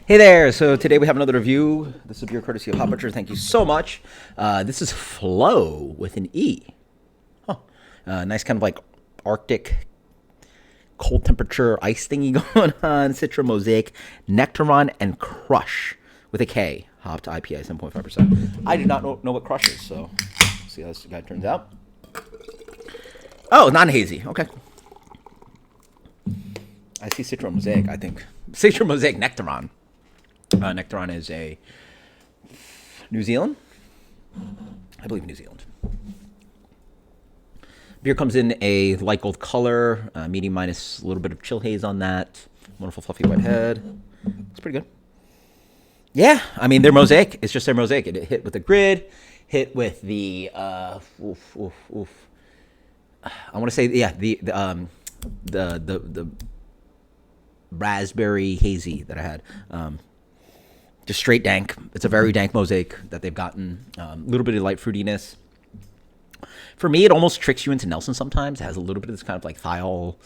Hey there! So today we have another review. This is a beer courtesy of Hot Butcher. Thank you so much. This is Floe with an E. Huh. Nice kind of like Arctic cold temperature ice thingy going on. Citra, Mosaic, Nectaron, and Krush with a K. Hopped IPA, 7.5%. I do not know what Krush is, so let's see how this guy turns out. Oh, non-hazy. Okay. I see Citra Mosaic, I think. Citra Mosaic Nectaron. Nectaron is a New Zealand? I believe New Zealand. Beer comes in a light gold color, medium minus a little bit of chill haze on that. Wonderful fluffy white head. It's pretty good. Yeah, I mean, their Mosaic. It's just their Mosaic. It hit with the grid, hit with the, I want to say, yeah, the raspberry hazy that I had. Just straight dank. It's a very dank Mosaic that they've gotten. A little bit of light fruitiness. For me, it almost tricks you into Nelson sometimes. It has a little bit of this kind of like thiol,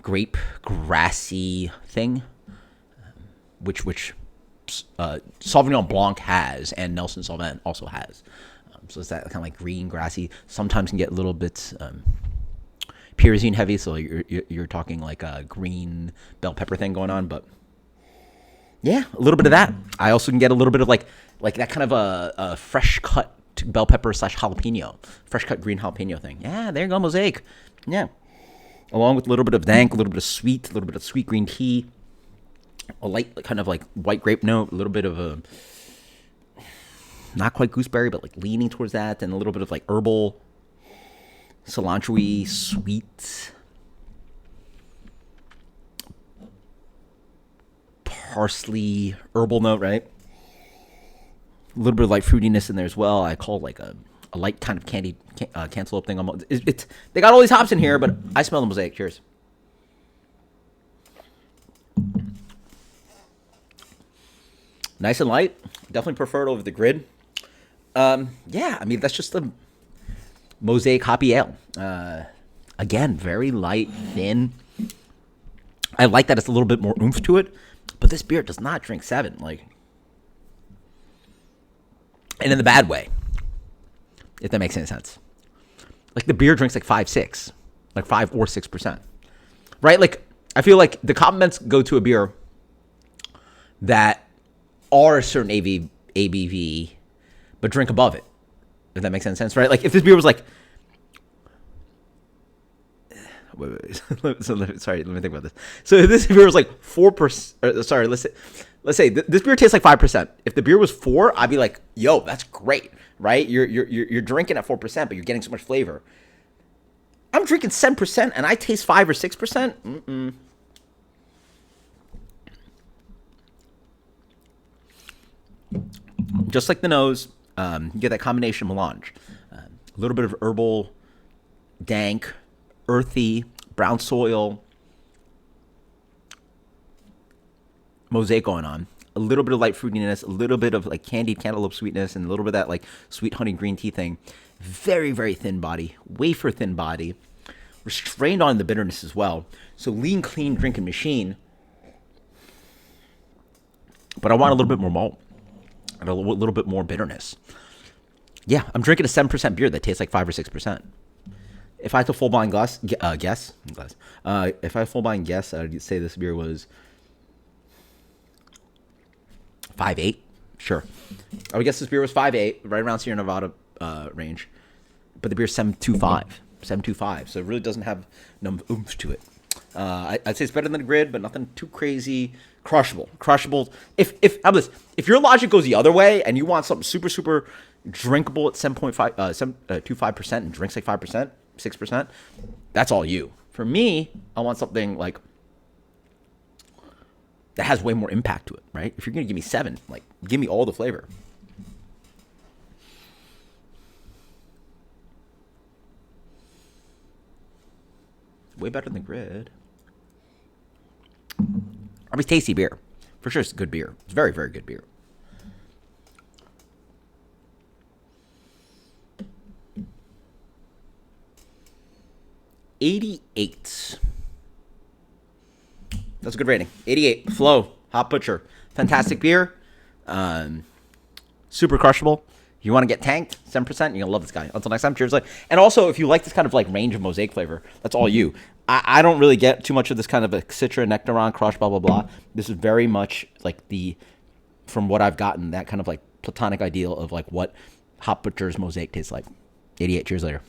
grape, grassy thing, which Sauvignon Blanc has, and Nelson Sauvin also has. So it's that kind of like green, grassy. Sometimes can get a little bit pyrazine heavy, so you're talking like a green bell pepper thing going on, but yeah, a little bit of that. I also can get a little bit of like that kind of a fresh cut bell pepper / jalapeno, fresh cut green jalapeno thing. Yeah, there you go, Mosaic. Yeah, along with a little bit of dank, a little bit of sweet, a little bit of sweet green tea, a light kind of like white grape note, a little bit of a not quite gooseberry, but like leaning towards that, and a little bit of like herbal, cilantro-y, sweet, parsley, herbal note, right? A little bit of light fruitiness in there as well. I call it like a light kind of candied cantaloupe thing. They got all these hops in here, but I smell the Mosaic. Cheers. Nice and light. Definitely prefer it over the grid. Yeah, I mean, that's just the Mosaic Hoppy Ale. Again, very light, thin. I like that it's a little bit more oomph to it, but this beer does not drink 7. And in the bad way, if that makes any sense. Like the beer drinks like 5, 6, like 5 or 6%, right? Like I feel like the compliments go to a beer that are a certain ABV, but drink above it. If that makes any sense, right? Like if this beer was like, sorry, let me think about this. So if this beer was like 4%, sorry, let's say this beer tastes like 5%. If the beer was 4, I'd be like, yo, that's great, right? You're drinking at 4%, but you're getting so much flavor. I'm drinking 7% and I taste 5 or 6%. Mm-mm. Just like the nose, you get that combination melange. A little bit of herbal, dank, earthy, brown soil, Mosaic going on. A little bit of light fruitiness, a little bit of like candied cantaloupe sweetness, and a little bit of that like sweet honey green tea thing. Very, very thin body, wafer thin body. Restrained on the bitterness as well. So lean, clean drinking machine. But I want a little bit more malt and a little bit more bitterness. Yeah, I'm drinking a 7% beer that tastes like 5 or 6%. If I had to full blind guess, if I had full blind guess, I'd say this beer was 5.8. Sure, I would guess this beer was 5.8, right around Sierra Nevada range. But the beer's 7.25, so it really doesn't have no oomph to it. I'd say it's better than the grid, but nothing too crazy. Crushable. If your logic goes the other way and you want something super drinkable at 7.25% and drinks like 5%, 6%, that's all you. For me, I want something like that has way more impact to it, right? If you're gonna give me 7, like give me all the flavor. Way better than the grid. I mean, tasty beer. For sure, it's a good beer. It's very, very good beer. $88. That's a good rating. 88. Floe, Hot Butcher. Fantastic beer. Super crushable. You want to get tanked, 7%, you're going to love this guy. Until next time, cheers. And also, if you like this kind of like range of Mosaic flavor, that's all you. I don't really get too much of this kind of a Citra, Nectaron, Krush, blah, blah, blah. This is very much like from what I've gotten, that kind of like platonic ideal of like what Hop Butcher's Mosaic tastes like. 88, cheers later.